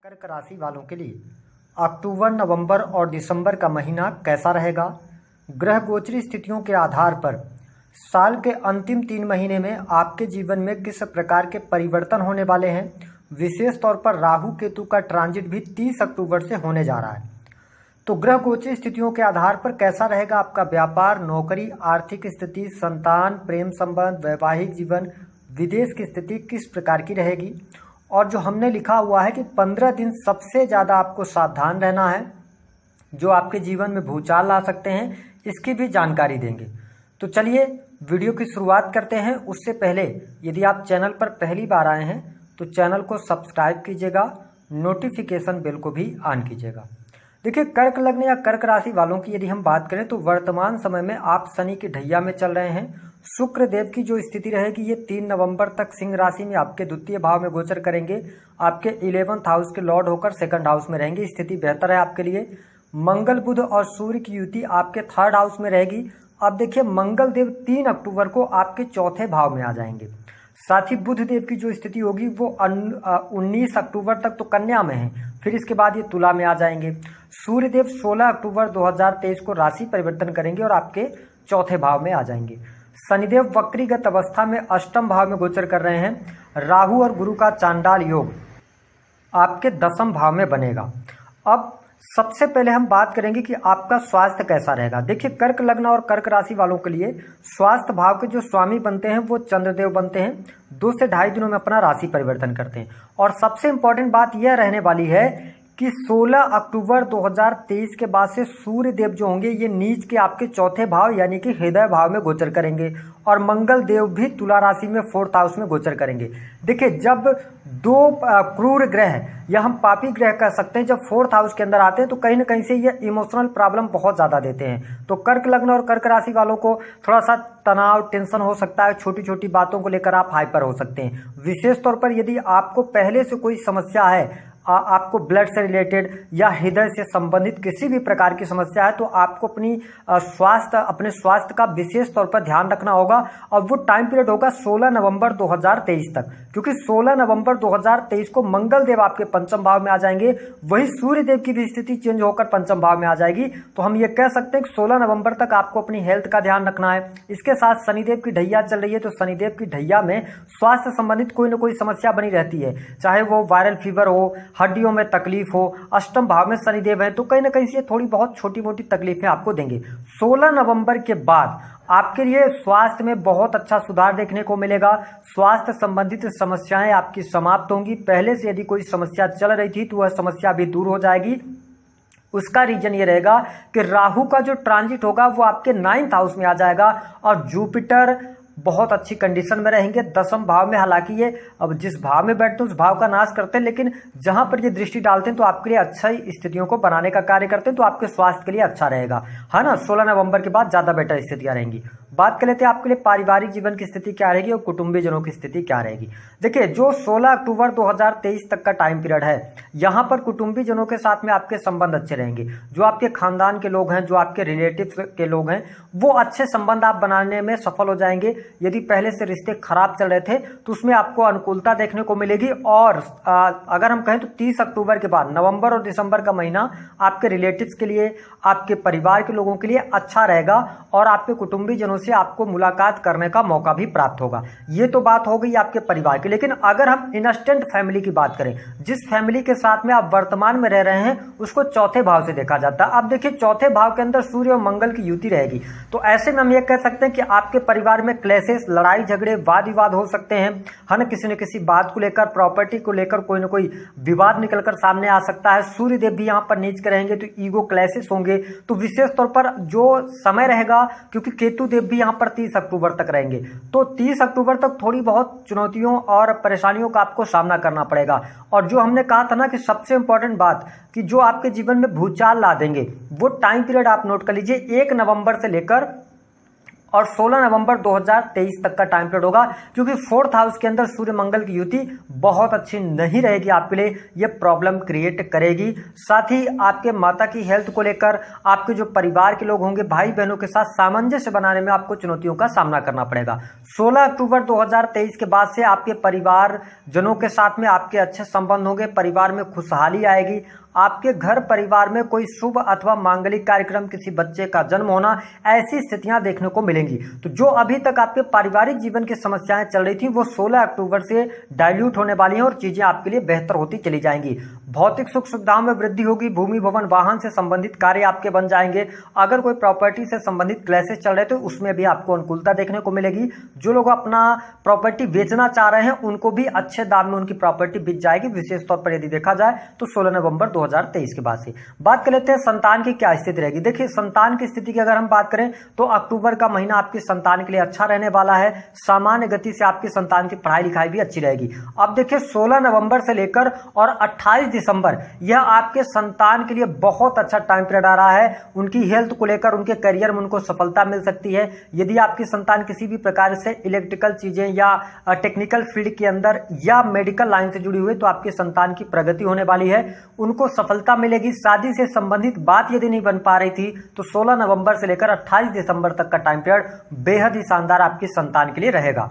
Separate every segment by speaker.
Speaker 1: कर्क राशि वालों के लिए अक्टूबर, नवंबर और दिसंबर का महीना कैसा रहेगा। ग्रह गोचरी स्थितियों के आधार पर साल के अंतिम 3 महीने में आपके जीवन में किस प्रकार के परिवर्तन होने वाले हैं। विशेष तौर पर राहु केतु का ट्रांजिट भी 30 अक्टूबर से होने जा रहा है। तो ग्रह गोचरी स्थितियों के आधार पर कैसा रहेगा आपका व्यापार, नौकरी, आर्थिक स्थिति, संतान, प्रेम संबंध, वैवाहिक जीवन, विदेश की स्थिति किस प्रकार की रहेगी। और जो हमने लिखा हुआ है कि 15 दिन सबसे ज़्यादा आपको सावधान रहना है, जो आपके जीवन में भूचाल ला सकते हैं, इसकी भी जानकारी देंगे। तो चलिए वीडियो की शुरुआत करते हैं। उससे पहले यदि आप चैनल पर पहली बार आए हैं तो चैनल को सब्सक्राइब कीजिएगा, नोटिफिकेशन बेल को भी ऑन कीजिएगा। देखिए, कर्क लग्न या कर्क राशि वालों की यदि हम बात करें तो वर्तमान समय में आप शनि की ढैया में चल रहे हैं। शुक्र देव की जो स्थिति रहेगी ये 3 नवंबर तक सिंह राशि में आपके द्वितीय भाव में गोचर करेंगे। आपके 11th हाउस के लॉर्ड होकर 2nd हाउस में रहेंगे। स्थिति बेहतर है आपके लिए। मंगल, बुध और सूर्य की युति आपके 3rd हाउस में रहेगी। अब देखिए, मंगल देव 3 अक्टूबर को आपके 4थे भाव में आ जाएंगे। साथ ही बुध देव की जो स्थिति होगी वो 19 अक्टूबर तक तो कन्या में है, फिर इसके बाद ये तुला में आ जाएंगे। सूर्य देव 16 अक्टूबर 2023 को राशि परिवर्तन करेंगे और आपके 4थे भाव में आ जाएंगे। शनिदेव वक्रीगत अवस्था में 8म भाव में गोचर कर रहे हैं। राहु और गुरु का चांडाल योग आपके 10म भाव में बनेगा। अब सबसे पहले हम बात करेंगे कि आपका स्वास्थ्य कैसा रहेगा। देखिए, कर्क लग्न और कर्क राशि वालों के लिए स्वास्थ्य भाव के जो स्वामी बनते हैं वो चंद्रदेव बनते हैं। 2 से 2.5 दिनों में अपना राशि परिवर्तन करते हैं। और सबसे इंपॉर्टेंट बात यह रहने वाली है कि 16 अक्टूबर 2023 के बाद से सूर्य देव जो होंगे ये नीच के आपके 4थे भाव यानी कि हृदय भाव में गोचर करेंगे और मंगल देव भी तुला राशि में 4th हाउस में गोचर करेंगे। देखिए, जब 2 क्रूर ग्रह या हम पापी ग्रह कह सकते हैं जब 4th हाउस के अंदर आते हैं तो कहीं ना कहीं से ये इमोशनल प्रॉब्लम बहुत ज़्यादा देते हैं। तो कर्क लग्न और कर्क राशि वालों को थोड़ा सा तनाव, टेंशन हो सकता है। छोटी छोटी बातों को लेकर आप हाइपर हो सकते हैं। विशेष तौर पर यदि आपको पहले से कोई समस्या है, आपको ब्लड से रिलेटेड या हृदय से संबंधित किसी भी प्रकार की समस्या है तो आपको अपने स्वास्थ्य का विशेष तौर पर ध्यान रखना होगा। और वो टाइम पीरियड होगा 16 नवंबर 2023 तक, क्योंकि 16 नवंबर 2023 को मंगल देव आपके 5म भाव में आ जाएंगे। वही सूर्य देव की भी स्थिति चेंज होकर 5म भाव में आ जाएगी। तो हम ये कह सकते हैं कि 16 नवंबर तक आपको अपनी हेल्थ का ध्यान रखना है। इसके साथ शनिदेव की ढैया चल रही है तो शनिदेव की ढैया में स्वास्थ्य संबंधित कोई ना कोई समस्या बनी रहती है, चाहे वो वायरल फीवर हो, हड्डियों में तकलीफ हो। 8म भाव में शनिदेव है तो कहीं ना कहीं से थोड़ी बहुत छोटी मोटी तकलीफें आपको देंगे। 16 नवंबर के बाद आपके लिए स्वास्थ्य में बहुत अच्छा सुधार देखने को मिलेगा। स्वास्थ्य संबंधित समस्याएं आपकी समाप्त होंगी। पहले से यदि कोई समस्या चल रही थी तो वह समस्या भी दूर हो जाएगी। उसका रीजन ये रहेगा कि राहु का जो ट्रांजिट होगा वो आपके 9th हाउस में आ जाएगा और जुपिटर बहुत अच्छी कंडीशन में रहेंगे 10म भाव में। हालांकि ये अब जिस भाव में बैठते हैं उस भाव का नाश करते हैं, लेकिन जहां पर ये दृष्टि डालते हैं तो आपके लिए अच्छी स्थितियों को बनाने का कार्य करते हैं। तो आपके स्वास्थ्य के लिए अच्छा रहेगा, है ना। 16 नवंबर के बाद ज्यादा बेटर स्थितियां रहेंगी। बात कर लेते हैं आपके लिए पारिवारिक जीवन की स्थिति क्या रहेगी और कुटुंबी जनों की स्थिति क्या रहेगी। देखिए, जो 16 अक्टूबर 2023 तक का टाइम पीरियड है, यहाँ पर कुटुंबी जनों के साथ में आपके संबंध अच्छे रहेंगे। जो आपके खानदान के लोग हैं, जो आपके रिलेटिव्स के लोग हैं, वो अच्छे संबंध आप बनाने में सफल हो जाएंगे। यदि पहले से रिश्ते खराब चल रहे थे तो उसमें आपको अनुकूलता देखने को मिलेगी। और अगर हम कहें तो 30 अक्टूबर के बाद नवंबर और दिसंबर का महीना आपके रिलेटिव्स के लिए, आपके परिवार के लोगों के लिए अच्छा रहेगा और आपके कुटुंबी जनों से आपको मुलाकात करने का मौका भी प्राप्त होगा। ये तो बात हो गई आपके परिवार की। लेकिन अगर हम इंस्टेंट फैमिली की बात करें, जिस फैमिली के साथ में आप वर्तमान में रह रहे हैं उसको 4थे भाव से देखा जाता है। अब देखिए, 4थे भाव के अंदर सूर्य और मंगल की युति रहेगी तो ऐसे में हम ये कह सकते हैं कि आपके परिवार में क्लेशेस, लड़ाई झगड़े, वाद विवाद हो सकते हैं, है ना। किसी न किसी बात को लेकर, प्रॉपर्टी को लेकर कोई ना कोई विवाद निकलकर सामने आ सकता है। सूर्य देव भी यहाँ पर नीच के रहेंगे तो ईगो क्लैशेस होंगे। तो विशेष तौर पर जो समय रहेगा, क्योंकि केतु देव भी यहाँ पर 30 अक्टूबर तक रहेंगे, तो 30 अक्टूबर तक थोड़ी बहुत चुनौतियों और परेशानियों का आपको सामना करना पड़ेगा। और जो हमने कहा था ना कि सबसे इंपॉर्टेंट बात कि जो आपके जीवन में भूचाल ला देंगे वो टाइम पीरियड आप नोट कर लीजिए। 1 नवंबर से लेकर और 16 नवंबर 2023 तक का टाइम पीरियड होगा, क्योंकि 4th हाउस के अंदर सूर्य मंगल की युति बहुत अच्छी नहीं रहेगी, आपके लिए ये प्रॉब्लम क्रिएट करेगी। साथ ही आपके माता की हेल्थ को लेकर आपके जो परिवार के लोग होंगे, भाई बहनों के साथ सामंजस्य बनाने में आपको चुनौतियों का सामना करना पड़ेगा। 16 अक्टूबर 2023 के बाद से आपके परिवार जनों के साथ में आपके अच्छे संबंध होंगे, परिवार में खुशहाली आएगी, आपके घर परिवार में कोई शुभ अथवा मांगलिक कार्यक्रम, किसी बच्चे का जन्म होना, ऐसी स्थितियां देखने को मिलेंगी। तो जो अभी तक आपके पारिवारिक जीवन की समस्याएं चल रही थी वो 16 अक्टूबर से डाइल्यूट होने वाली हैं और चीजें आपके लिए बेहतर होती चली जाएंगी। भौतिक सुख सुविधाओं में वृद्धि होगी, भूमि भवन वाहन से संबंधित कार्य आपके बन जाएंगे। अगर कोई प्रॉपर्टी से संबंधित क्लेसेस चल रहे तो उसमें भी आपको अनुकूलता देखने को मिलेगी। जो लोग अपना प्रॉपर्टी बेचना चाह रहे हैं उनको भी अच्छे दाम में उनकी प्रॉपर्टी बिक जाएगी, विशेष तौर पर यदि देखा जाए तो 16 नवंबर 2023 के बाद से। बात कर लेते हैं संतान की क्या स्थिति रहेगी। देखिए, संतान की स्थिति की अगर हम बात करें तो अक्टूबर का महीना आपकी संतान के लिए अच्छा रहने वाला है। सामान्य गति से आपकी संतान की पढ़ाई लिखाई भी अच्छी रहेगी। अब देखिए, 16 नवंबर से लेकर और 28 दिसंबर यह आपके संतान के लिए बहुत अच्छा टाइम पीरियड आ रहा है। उनकी हेल्थ को लेकर, उनके करियर में उनको सफलता मिल सकती है। यदि आपकी संतान किसी भी प्रकार से इलेक्ट्रिकल चीजें या टेक्निकल फील्ड के अंदर या मेडिकल लाइन से जुड़ी हुई तो आपकी संतान की प्रगति होने वाली है, उनको सफलता मिलेगी। शादी से संबंधित बात यदि नहीं बन पा रही थी तो 16 नवंबर से लेकर 28 दिसंबर तक का टाइम पीरियड बेहद ही शानदार आपकी संतान के लिए रहेगा।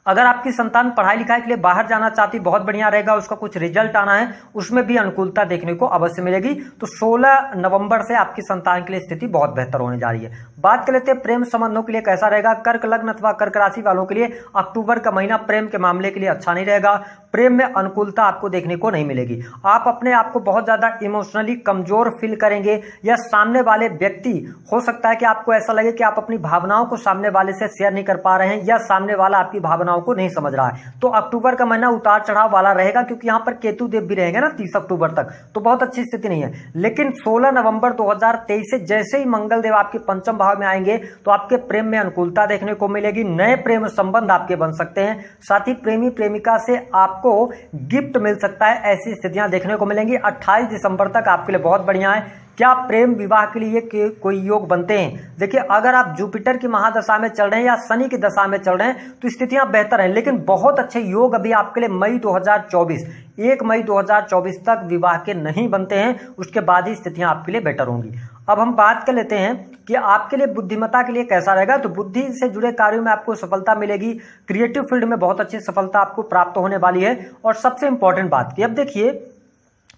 Speaker 1: अगर आपकी संतान पढ़ाई लिखाई के लिए बाहर जाना चाहती, बहुत बढ़िया रहेगा, उसका कुछ रिजल्ट आना है, उसमें भी अनुकूलता देखने को अवश्य मिलेगी। तो 16 नवंबर से आपकी संतान के लिए स्थिति बहुत बेहतर होने जा रही है। बात कर लेते हैं प्रेम संबंधों के लिए कैसा रहेगा। कर्क लग्न अथवा कर्क राशि वालों के लिए अक्टूबर का महीना प्रेम के मामले के लिए अच्छा नहीं रहेगा। प्रेम में अनुकूलता आपको देखने को नहीं मिलेगी। आप अपने आप को बहुत ज्यादा इमोशनली कमजोर फील करेंगे, या सामने वाले व्यक्ति, हो सकता है कि आपको ऐसा लगे कि आप अपनी भावनाओं को सामने वाले से शेयर नहीं कर पा रहे हैं, या सामने वाला आपकी भावनाओं को नहीं समझ रहा है। तो अक्टूबर का महीना उतार चढ़ाव वाला रहेगा, क्योंकि यहां पर केतु देव भी रहेंगे ना 30 अक्टूबर तक, तो बहुत अच्छी स्थिति नहीं है। लेकिन 16 नवंबर 2023 से जैसे ही मंगल देव आपके पंचम भाव में आएंगे तो आपके प्रेम में अनुकूलता देखने को मिलेगी। नए प्रेम संबंध आपके बन सकते हैं। साथ ही प्रेमी प्रेमिका से आपको गिफ्ट मिल सकता है, ऐसी स्थितियां देखने को मिलेंगी। 28 दिसंबर तक आपके लिए बहुत बढ़िया है। क्या प्रेम विवाह के लिए कोई योग बनते हैं? देखिए, अगर आप जुपिटर की महादशा में चल रहे हैं या शनि की दशा में चल रहे हैं तो स्थितियां बेहतर हैं, लेकिन बहुत अच्छे योग अभी आपके लिए मई 2024, 1 मई 2024 तक विवाह के नहीं बनते हैं। उसके बाद ही स्थितियां आपके लिए बेटर होंगी। अब हम बात कर लेते हैं कि आपके लिए बुद्धिमत्ता के लिए कैसा रहेगा। तो बुद्धि से जुड़े कार्यों में आपको सफलता मिलेगी। क्रिएटिव फील्ड में बहुत अच्छी सफलता आपको प्राप्त होने वाली है। और सबसे इंपॉर्टेंट बात कि अब देखिए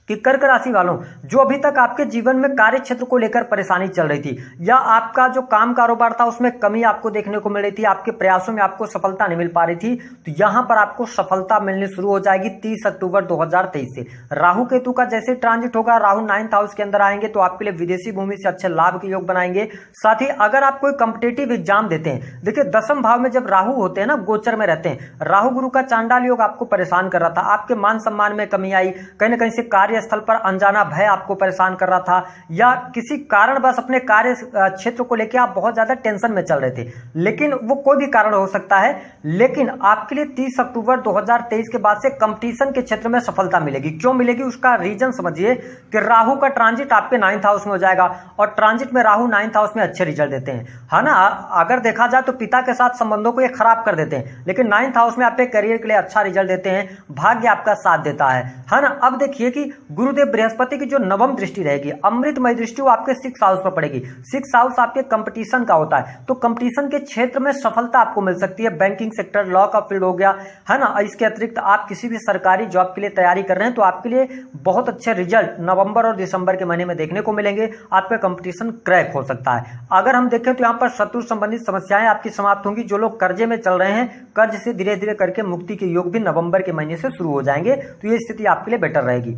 Speaker 1: कि कर्क राशि वालों, जो अभी तक आपके जीवन में कार्य क्षेत्र को लेकर परेशानी चल रही थी, या आपका जो काम कारोबार था उसमें कमी आपको देखने को मिल रही थी, आपके प्रयासों में आपको सफलता नहीं मिल पा रही थी, तो यहां पर आपको सफलता मिलनी शुरू हो जाएगी 30 अक्टूबर 2023 से। राहु केतु का जैसे ट्रांजिट होगा, राहु 9th हाउस के अंदर आएंगे तो आपके लिए विदेशी भूमि से अच्छे लाभ के योग बनाएंगे। साथ ही अगर आप कोई कॉम्पिटेटिव एग्जाम देते हैं, देखिए 10वें भाव में जब राहु होते हैं ना, गोचर में रहते हैं, राहु गुरु का चांडाल योग आपको परेशान कर रहा था, आपके मान सम्मान में कमी आई, कहीं ना कहीं से कार्यस्थल पर अनजाना भय आपको परेशान कर रहा था, या किसी कारण बस अपने कार्य क्षेत्र को लेकर आप बहुत ज्यादा टेंशन में चल रहे थे, लेकिन वो कोई भी कारण हो सकता है। लेकिन आपके लिए 30 अक्टूबर 2023 के बाद से कंपटीशन के क्षेत्र में सफलता मिलेगी। क्यों मिलेगी, उसका रीजन समझिए कि राहु का ट्रांजिट आपके 9th हाउस में हो जाएगा, और ट्रांजिट में राहु 9th हाउस में अच्छे रिजल्ट देते हैं, है ना। अगर देखा जाए तो पिता के साथ संबंधों को ये खराब कर देते हैं, लेकिन 9th हाउस में आपके करियर के लिए अच्छा रिजल्ट देते हैं, भाग्य आपका साथ देता है ना। अब देखिए कि गुरुदेव बृहस्पति की जो नवम दृष्टि रहेगी, अमृतमय दृष्टि, वो आपके 6th हाउस पर पड़ेगी। 6th हाउस आपके कंपटीशन का होता है, तो कंपटीशन के क्षेत्र में सफलता आपको मिल सकती है। बैंकिंग सेक्टर, लॉ का फील्ड हो गया, है ना। इसके अतिरिक्त आप किसी भी सरकारी जॉब के लिए तैयारी कर रहे हैं तो आपके लिए बहुत अच्छे रिजल्ट नवंबर और दिसंबर के महीने में देखने को मिलेंगे। आपका कंपटीशन क्रैक हो सकता है। अगर हम देखें तो यहाँ पर शत्रु संबंधित समस्याएं आपकी समाप्त होंगी। जो लोग कर्जे में चल रहे हैं, कर्ज से धीरे धीरे करके मुक्ति के योग भी नवंबर के महीने से शुरू हो जाएंगे, तो ये स्थिति आपके लिए बेटर रहेगी।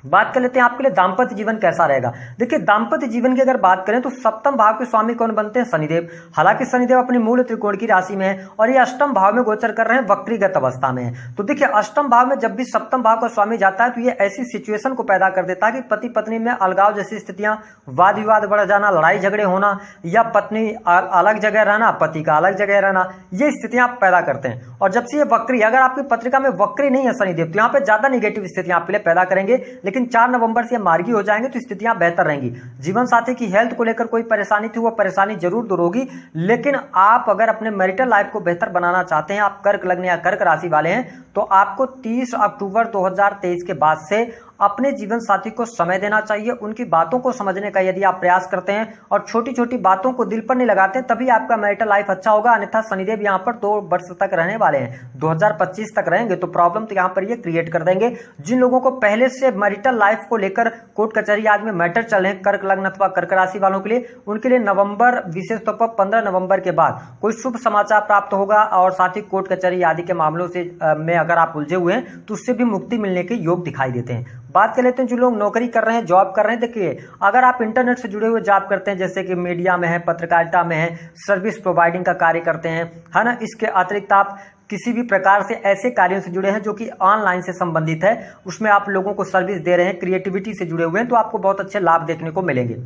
Speaker 1: बात कर लेते हैं आपके लिए दाम्पत्य जीवन कैसा रहेगा। देखिए, दाम्पत्य जीवन की अगर बात करें तो 7वें भाव के स्वामी कौन बनते हैं? शनिदेव। हालांकि शनिदेव अपनी मूल त्रिकोण की राशि में है और ये 8वें भाव में गोचर कर रहे हैं, वक्रीगत अवस्था में है। तो देखिए, 8वें भाव में जब भी 7वें भाव का स्वामी जाता है तो ये ऐसी सिचुएशन को पैदा कर देता है कि पति पत्नी में अलगाव जैसी स्थितियां, वाद विवाद बढ़ जाना, लड़ाई झगड़े होना, या पत्नी अलग जगह रहना, पति का अलग जगह रहना, ये स्थितियां पैदा करते हैं। और जब से ये वक्री, अगर आपकी पत्रिका में वक्री नहीं है शनिदेव, तो यहाँ पे ज्यादा निगेटिव स्थितियां आपके लिए पैदा करेंगे। लेकिन लेकिन 4 नवंबर से मार्गी हो जाएंगे तो स्थितियां बेहतर रहेंगी। जीवन साथी की हेल्थ को लेकर कोई परेशानी थी, वो परेशानी जरूर दूर होगी, लेकिन आप अगर अपने मैरिटल लाइफ को बेहतर बनाना चाहते हैं, आप कर्क लग्न या कर्क राशि वाले हैं, तो आपको 30 अक्टूबर 2023 के बाद से अपने जीवन साथी को समय देना चाहिए। उनकी बातों को समझने का यदि आप प्रयास करते हैं और छोटी छोटी बातों को दिल पर नहीं लगाते तभी आपका मैरिटल लाइफ अच्छा होगा। अन्यथा शनिदेव यहाँ पर 2 वर्ष तक रहने वाले हैं, 2025 तक रहेंगे, तो प्रॉब्लम तो यहाँ पर ये क्रिएट कर देंगे। जिन लोगों को पहले से मैरिटल लाइफ को लेकर कोर्ट कचहरी आदि में मैटर चल रहे हैं, कर्क लग्न अथवा कर्क राशि वालों के लिए, उनके लिए नवंबर, विशेष तौर पर 15 नवंबर के बाद कोई शुभ समाचार प्राप्त होगा। और साथ ही कोर्ट कचहरी आदि के मामलों से में अगर आप उलझे हुए हैं तो उससे भी मुक्ति मिलने के योग दिखाई देते हैं। बात कर लेते हैं जो लोग नौकरी कर रहे हैं, जॉब कर रहे हैं। देखिए, अगर आप इंटरनेट से जुड़े हुए जॉब करते हैं, जैसे कि मीडिया में है, पत्रकारिता में है, सर्विस प्रोवाइडिंग का कार्य करते हैं, है ना, इसके अतिरिक्त आप किसी भी प्रकार से ऐसे कार्यों से जुड़े हैं जो कि ऑनलाइन से संबंधित है, उसमें आप लोगों को सर्विस दे रहे हैं, क्रिएटिविटी से जुड़े हुए हैं, तो आपको बहुत अच्छे लाभ देखने को मिलेंगे।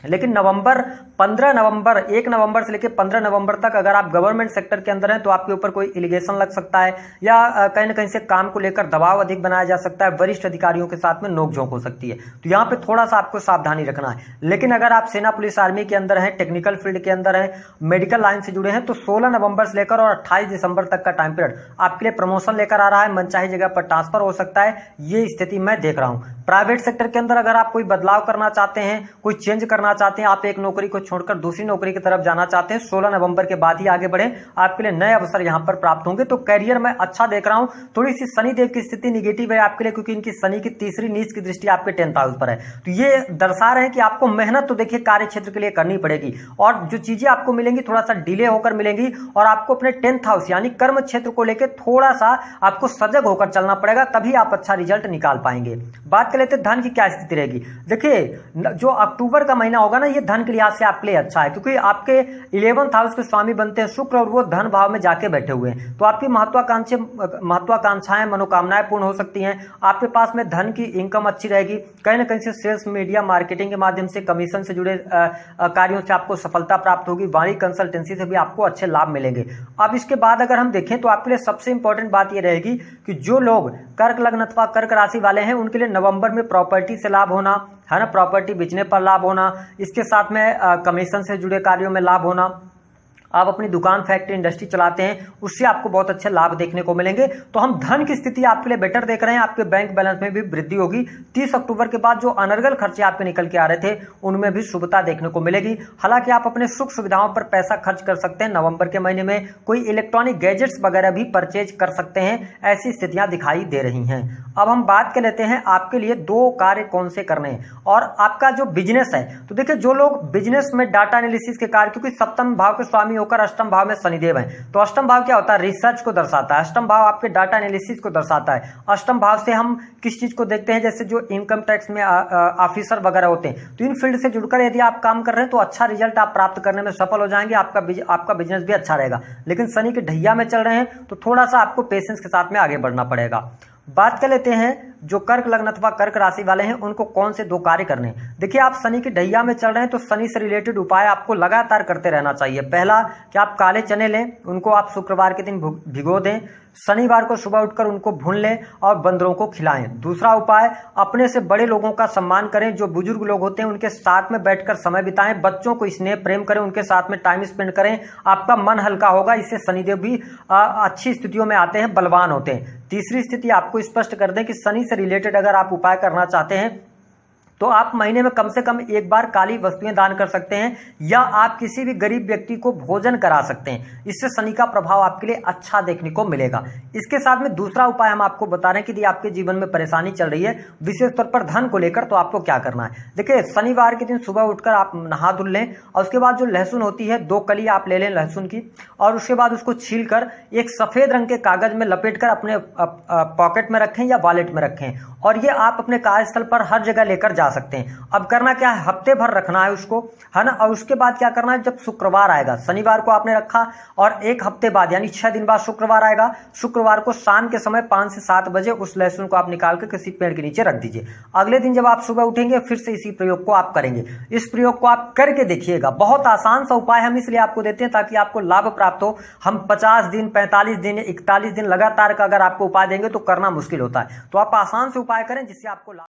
Speaker 1: लेकिन नवंबर 15 नवंबर 1 नवंबर से लेकर 15 नवंबर तक अगर आप गवर्नमेंट सेक्टर के अंदर हैं तो आपके ऊपर कोई एलिगेशन लग सकता है, या कहीं ना कहीं से काम को लेकर दबाव अधिक बनाया जा सकता है, वरिष्ठ अधिकारियों के साथ में नोकझोंक हो सकती है, तो यहाँ पे थोड़ा सा आपको सावधानी रखना है। लेकिन अगर आप सेना पुलिस आर्मी के अंदर हैं, टेक्निकल फील्ड के अंदर हैं, मेडिकल लाइन से जुड़े हैं, तो 16 नवंबर से लेकर और 28 दिसंबर तक का टाइम पीरियड आपके लिए प्रमोशन लेकर आ रहा है, मनचाही जगह पर ट्रांसफर हो सकता है, ये स्थिति मैं देख रहा हूँ। प्राइवेट सेक्टर के अंदर अगर आप कोई बदलाव करना चाहते हैं, कोई चेंज करना चाहते हैं, आप एक नौकरी को छोड़कर दूसरी नौकरी की तरफ जाना चाहते हैं, 16 नवंबर के बाद ही आगे बढ़े, आपके लिए नए अवसर यहां पर प्राप्त होंगे। तो करियर में अच्छा देख रहा हूं। थोड़ी सी शनि देव की स्थिति निगेटिव है आपके लिए, क्योंकि इनकी शनि की तीसरी नीच की दृष्टि आपके 10th हाउस पर है, तो ये दर्शा रहे हैं कि आपको मेहनत तो देखिए कार्य क्षेत्र के लिए करनी पड़ेगी, और जो चीजें आपको मिलेंगी थोड़ा सा डिले होकर मिलेंगी, और आपको अपने 10th हाउस यानी कर्म क्षेत्र को लेकर थोड़ा सा आपको सजग होकर चलना पड़ेगा, तभी आप अच्छा रिजल्ट निकाल पाएंगे। बात कर लेते हैं धन की क्या स्थिति रहेगी। देखिए, जो अक्टूबर का महीना होगा ना, ये धन के लिहाज से आपके लिए अच्छा है, क्योंकि आपके 11th हाउस के स्वामी बनते हैं शुक्र, और वो धन भाव में जाके बैठे हुए हैं, तो आपकी महत्वाकांक्षाएं मनोकामनाएं पूर्ण हो सकती हैं। आपके पास में धन की इनकम अच्छी रहेगी, कहीं ना कहीं से सेल्स, मीडिया, मार्केटिंग के माध्यम से, कमीशन से जुड़े कार्यों से आपको सफलता प्राप्त होगी, वाणी कंसल्टेंसी से भी आपको अच्छे लाभ मिलेंगे। अब इसके बाद अगर हम देखें तो आपके लिए सबसे इंपॉर्टेंट बात यह रहेगी कि जो लोग कर्क लग्न अथवा कर्क राशि वाले हैं, उनके लिए नवंबर में प्रॉपर्टी से लाभ होना, है ना, प्रॉपर्टी बेचने पर लाभ होना, इसके साथ में कमीशन से जुड़े कार्यों में लाभ होना। आप अपनी दुकान, फैक्ट्री, इंडस्ट्री चलाते हैं, उससे आपको बहुत अच्छे लाभ देखने को मिलेंगे। तो हम धन की स्थिति आपके लिए बेटर देख रहे हैं, आपके बैंक बैलेंस में भी वृद्धि होगी। 30 अक्टूबर के बाद जो अनर्गल खर्चे आपके निकल के आ रहे थे, उनमें भी शुभता देखने को मिलेगी। हालांकि आप अपने सुख सुविधाओं पर पैसा खर्च कर सकते हैं। नवंबर के महीने में कोई इलेक्ट्रॉनिक गैजेट्स वगैरह भी परचेज कर सकते हैं, ऐसी स्थितियां दिखाई दे रही हैं। अब हम बात कर लेते हैं आपके लिए 2 कार्य कौन से करने हैं, और आपका जो बिजनेस है, तो देखिए जो लोग बिजनेस में डाटा एनालिसिस के कार्य, क्योंकि सप्तम भाव के स्वामी होकर अष्टम भाव में शनिदेव है, तो अष्टम भाव क्या होता है, रिसर्च को दर्शाता है, अष्टम भाव आपके डाटा एनालिसिस को दर्शाता है। अष्टम भाव से हम किस चीज को देखते हैं, जैसे जो इनकम टैक्स में ऑफिसर वगैरह होते हैं, तो इन फील्ड से जुड़कर यदि आप काम कर रहे हैं तो अच्छा रिजल्ट आप प्राप्त करने में सफल हो जाएंगे, आपका बिजनेस भी अच्छा रहेगा। लेकिन शनि के ढैया में चल रहे हैं तो थोड़ा सा आपको पेशेंस के साथ में आगे बढ़ना पड़ेगा। बात कर लेते हैं जो कर्क लग्न अथवा कर्क राशि वाले हैं, उनको कौन से 2 कार्य करने हैं। देखिए, आप शनि की ढैया में चल रहे हैं तो शनि से रिलेटेड उपाय आपको लगातार करते रहना चाहिए। पहला कि आप काले चने लें, उनको आप शुक्रवार के दिन भिगो दें, शनिवार को सुबह उठकर उनको भून लें और बंदरों को खिलाएं। दूसरा उपाय, अपने से बड़े लोगों का सम्मान करें, जो बुजुर्ग लोग होते हैं उनके साथ में बैठकर समय बिताएं, बच्चों को स्नेह प्रेम करें, उनके साथ में टाइम स्पेंड करें, आपका मन हल्का होगा। इससे शनिदेव भी अच्छी स्थितियों में आते हैं, बलवान होते हैं। तीसरी स्थिति आपको स्पष्ट कर दें कि शनि से रिलेटेड अगर आप उपाय करना चाहते हैं तो आप महीने में कम से कम एक बार काली वस्तुएं दान कर सकते हैं, या आप किसी भी गरीब व्यक्ति को भोजन करा सकते हैं। इससे शनि का प्रभाव आपके लिए अच्छा देखने को मिलेगा। इसके साथ में दूसरा उपाय हम आपको बता रहे हैं कि यदि आपके जीवन में परेशानी चल रही है, विशेष तौर पर धन को लेकर, तो आपको क्या करना है। देखिए, शनिवार के दिन सुबह उठकर आप नहा धुल लें, और उसके बाद जो लहसुन होती है 2 कली आप ले लें लहसुन की, और उसके बाद उसको छील कर एक सफेद रंग के कागज में लपेट कर अपने पॉकेट में रखें या वॉलेट में रखें, और ये आप अपने कार्यस्थल पर हर जगह लेकर जा सकते हैं। अब करना क्या है, हफ्ते भर रखना है उसको, है ना, और उसके बाद क्या करना है, जब शुक्रवार आएगा, शनिवार को आपने रखा और 1 हफ्ते बाद यानी 6 दिन बाद शुक्रवार आएगा, शुक्रवार को शाम के समय 5 से 7 बजे उस लहसुन को आप निकाल कर किसी पेड़ के नीचे रख दीजिए। अगले दिन जब आप सुबह उठेंगे फिर से इसी प्रयोग को आप करेंगे। इस प्रयोग को आप करके देखिएगा, बहुत आसान सा उपाय हम इसलिए आपको देते हैं ताकि आपको लाभ प्राप्त हो। हम 50 दिन, 45 दिन, 41 दिन लगातार का अगर आपको उपाय देंगे तो करना मुश्किल होता है, तो आप आसान से उपाय करें जिससे आपको लाभ